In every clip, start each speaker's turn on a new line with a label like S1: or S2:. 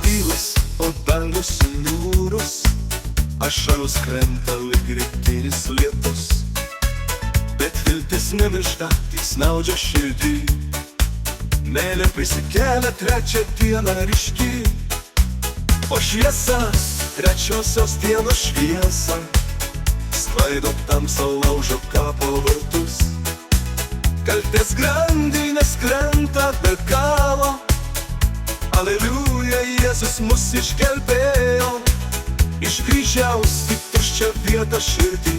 S1: tylos, o dangos niūrus, ašaros krenta lyg rytinis lietus. Bet viltis nemiršta, tik snaudžia širdį. Meilė prisikelia trečią dieną ryški, o šviesa, trečiosios dienos šviesa, sklaido tamsą, laužo kapo vartus. Kaltės grandinės krenta be galo, Aleliuja, Jėzus mus išgelbėjo, iš kryžiaus į tuščią vietą širdį.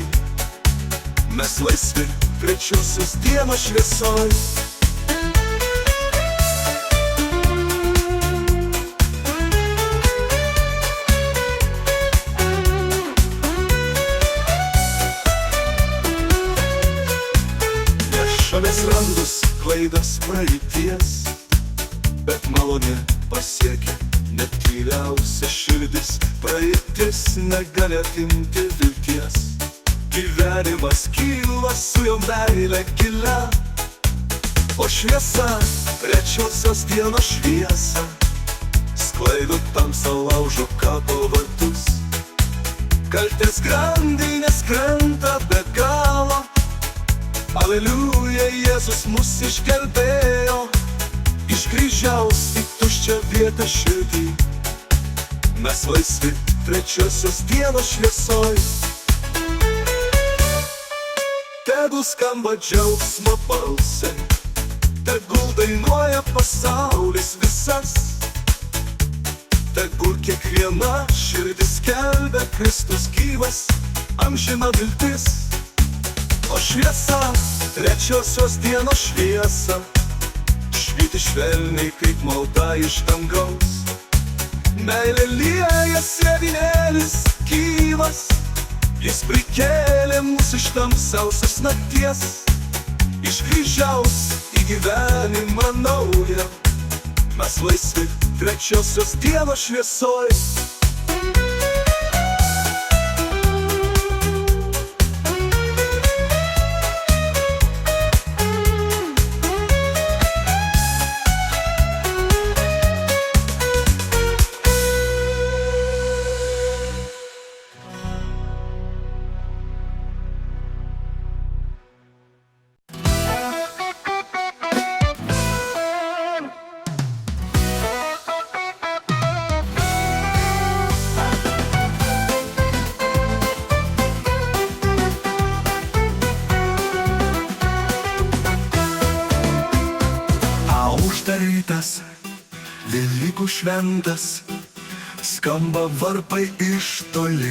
S1: Mes laisvi trečiosios dienos šviesoj. Nešamės randus, klaidas praeities, bet malonė pasiekia net tyliausia širdis. Praeitis negali atimti vilties, gyvenimas kyla su jo meile gilia. O šviesa, trečiosios dienos šviesa, sklaido tamsą, laužo kapo vartus. Kaltės grandinės krenta be galo, Aleliuja, Jėzus mus išgelbėjo, iš kryžiaus į tuščią vietą širdį. Mes laisvi trečiosios dienos šviesoj. Tegul skamba džiaugsmo balsai, tegul dainuoja pasaulis visas, tegul kiekviena širdis skelbia Kristus gyvas, amžina viltis. O šviesa, trečiosios dienos šviesa, švyti švelniai kaip malda iš dangaus. Meilė lieja sėdinėlis gyvas, jis prikėlė mus iš tamsiausios nakties, iš kryžiaus į gyvenimą naują. Mes laisvi trečiosios dienos šviesoj.
S2: Uždarytas Velykų šventas, skamba varpai iš toli.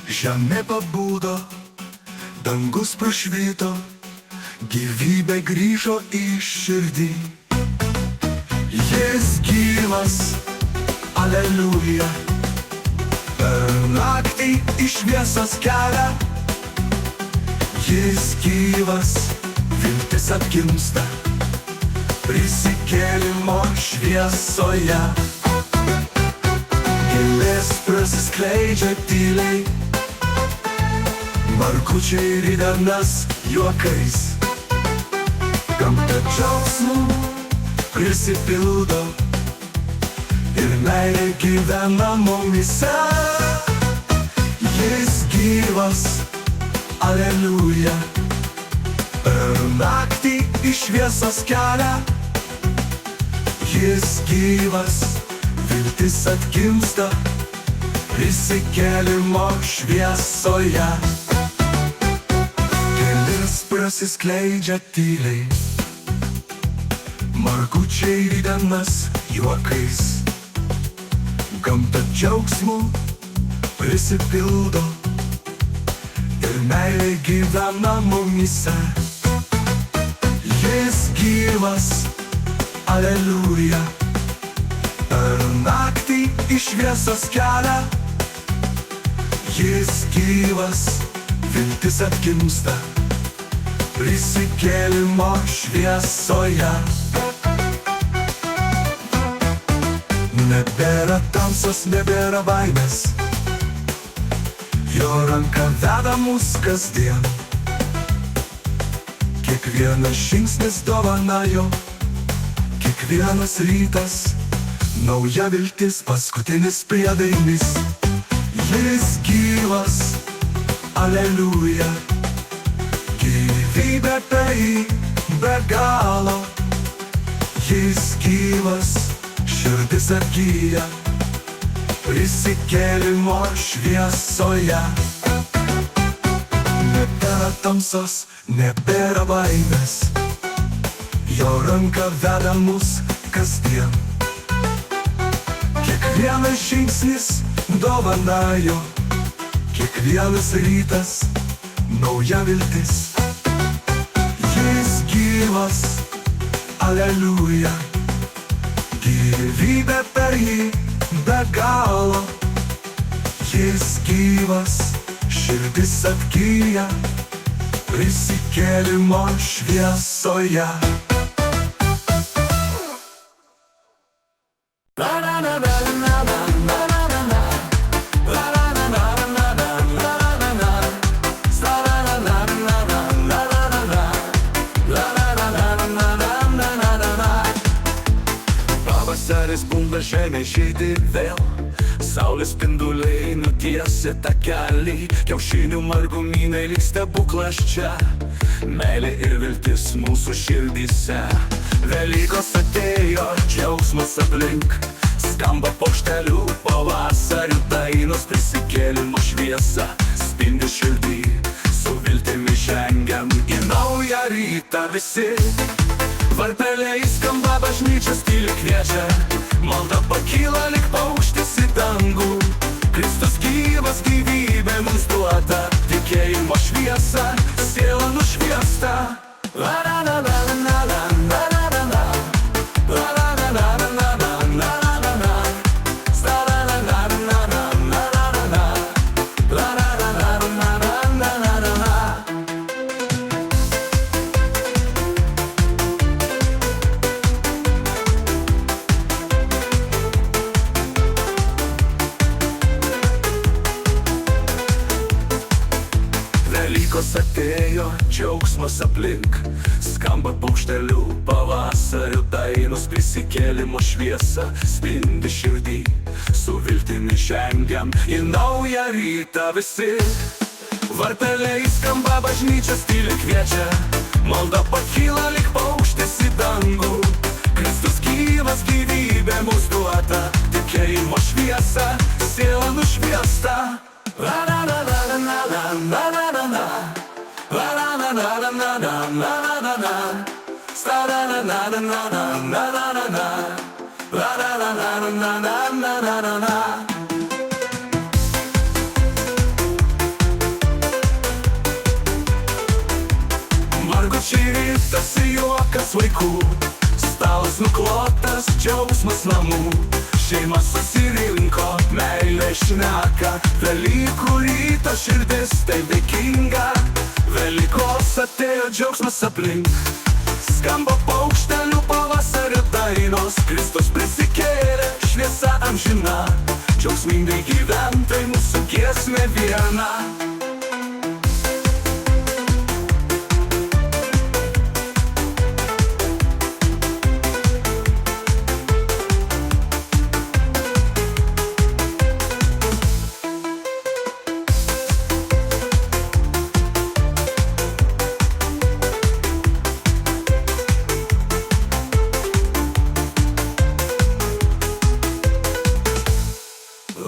S2: Žemė pabudo, dangus prašvito, gyvybė grįžo į širdį. Jis gyvas, Aleliuja, per naktį į šviesos kelią. Jis gyvas, viltis atgimsta prisikėlimo šviesoje. Gėlės prasiskleidžia tyliai, margučiai rydenas juokais. Gamta džiaugsmu prisipildo ir meilė gyvena mumyse. Jis gyvas, Aleliuja, per naktį į šviesos kelią. Jis gyvas, viltis atgimsta prisikėlimo šviesoje. Gėlės prasiskleidžia tyliai, margučiai rydenas juokais. Gamta džiaugsmu prisipildo ir meilė gyvena mumyse. Jis gyvas, Aleliuja, per naktį į šviesos kelią. Jis gyvas, viltis atgimsta prisikėlimo šviesoje. Nebėra tamsos, nebėra baimės, jo ranka veda mus kasdien. Kiekvienas žingsnis dovana jo, kiekvienas rytas nauja viltis, paskutinis priedainis. Jis gyvas, aleliuja, gyvybė tai be galo. Jis gyvas, širdis atgyja, prisikėlimo šviesoje. Nebėra tamsos, nebėra baimės, jo ranka veda mus kasdien. Kiekvienas žingsnis dovana jo, kiekvienas rytas nauja viltis. Jis gyvas, aleliuja, gyvybė per jį be galo. Jis gyvas, širdis atgyja, prisikėlimo šviesoje.
S1: Pavasaris bunda žemė žydi vėl, saulės spinduliai nutiesia takelį, kiaušinių margumynai lyg stebuklas čia, meilė ir viltis mūsų širdyse. Velykos atėjo, džiaugsmas aplink, skamba paukštelių pavasarių dainos, prisikėlimo šviesa spindi širdį, su viltimi žengiam į naują rytą visi. Varpeliai skamba, bažnyčios tyli kviečia, malda pakyla lyg paukštis į dangų. Kristus gyvas, gyvybė mums duota, tikėjimo šviesa, siela nušviesta. Velykos atėjo, džiaugsmas aplink, skamba paukštelių pavasarių dainos, prisikėlimo šviesa spindi širdį, su viltimi žengiam į naują rytą visi. Varpeliai skamba, bažnyčios tyli kviečia, malda pakyla lyg paukštis į dangų. Kristus gyvas, gyvybė mums duota, tikėjimo šviesa, siela nušviesta. Margučiai rytas ir juokas vaikų, stalas nuklotas, džiaugsmas namų. Šeima susirinko, meilė šneka, Velykų ryto širdis taip dėkinga. Velykos atėjo, džiaugsmas aplink, skamba paukštelių pavasario dainos. Kristus prisikėlė, šviesa amžina, džiaugsmingai gyventai mūsų giesmė viena.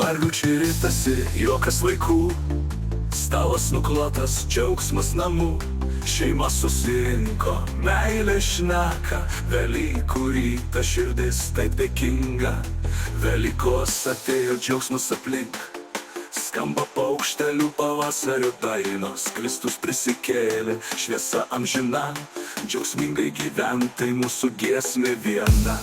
S1: Margučiai rytasi, juokas vaikų, stalas nuklotas, džiaugsmas namų. Šeima susirinko, meilė šneka, Velykų rytą širdis taip dėkinga. Velykos atėjo, džiaugsmas aplink, skamba paukštelių pavasario dainos. Kristus prisikėlė, šviesa amžina, džiaugsmingai gyventai mūsų giesmė viena.